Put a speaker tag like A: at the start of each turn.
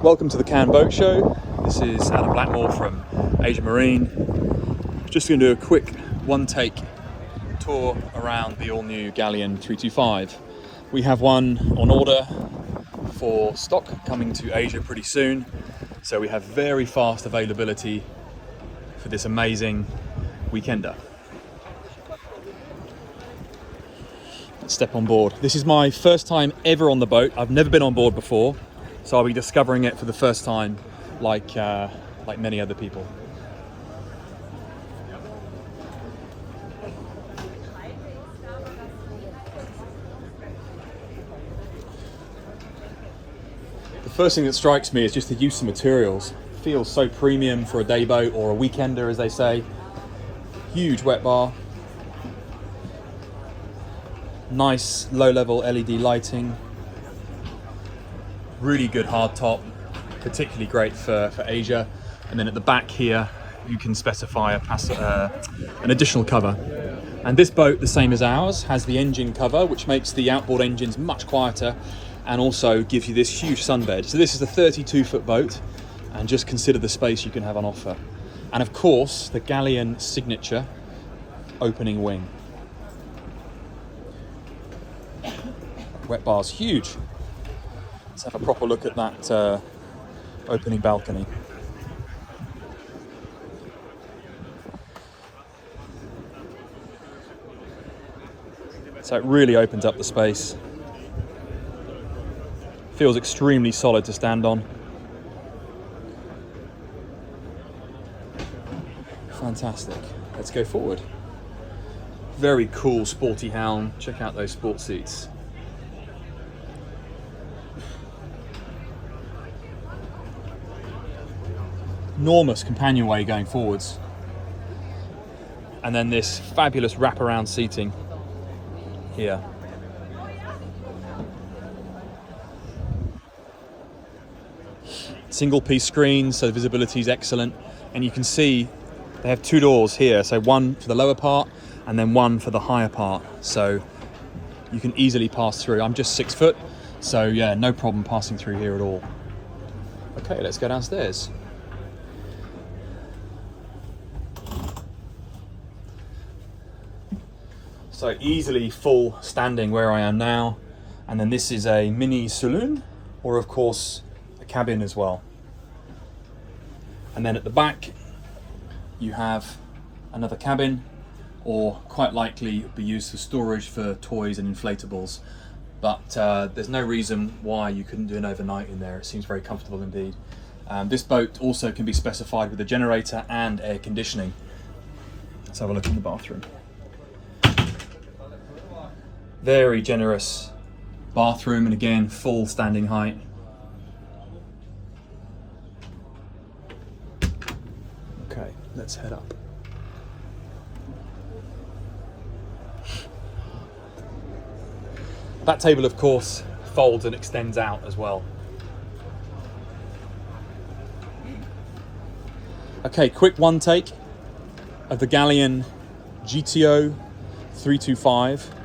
A: Welcome to the Cannes Boat Show. This is Adam Blackmore from ASIAMARINE. Just going to do a quick one-take tour around the all-new Galeon 325. We have one on order for stock coming to Asia pretty soon, so we have very fast availability for this amazing weekender. Let's step on board. This is my first time ever on the boat. I've never been on board before, so I'll be discovering it for the first time like many other people. The first thing that strikes me is just the use of materials. It feels so premium for a day boat or a weekender, as they say. Huge wet bar. Nice low-level LED lighting. Really good hard top, particularly great for Asia. And then at the back here, you can specify an additional cover. And this boat, the same as ours, has the engine cover, which makes the outboard engines much quieter and also gives you this huge sunbed. So this is a 32-foot boat, and just consider the space you can have on offer. And of course, the Galeon signature opening wing. Wet bar's huge. Let's have a proper look at that opening balcony. So it really opens up the space. Feels extremely solid to stand on. Fantastic. Let's go forward. Very cool, sporty helm. Check out those sport seats. Enormous companionway going forwards, and then this fabulous wraparound seating here. Single piece screen, so the visibility is excellent, and you can see they have two doors here, so one for the lower part and then one for the higher part, so you can easily pass through. I'm just 6 foot, so yeah, no problem passing through here at all. Okay, let's go downstairs. So easily full standing where I am now. And then this is a mini saloon, or of course a cabin as well. And then at the back you have another cabin, or quite likely be used for storage for toys and inflatables. But there's no reason why you couldn't do an overnight in there. It seems very comfortable indeed. This boat also can be specified with a generator and air conditioning. Let's have a look in the bathroom. Very generous bathroom, and again, full standing height. Okay, let's head up. That table, of course, folds and extends out as well. Okay, quick one take of the Galeon GTO 325.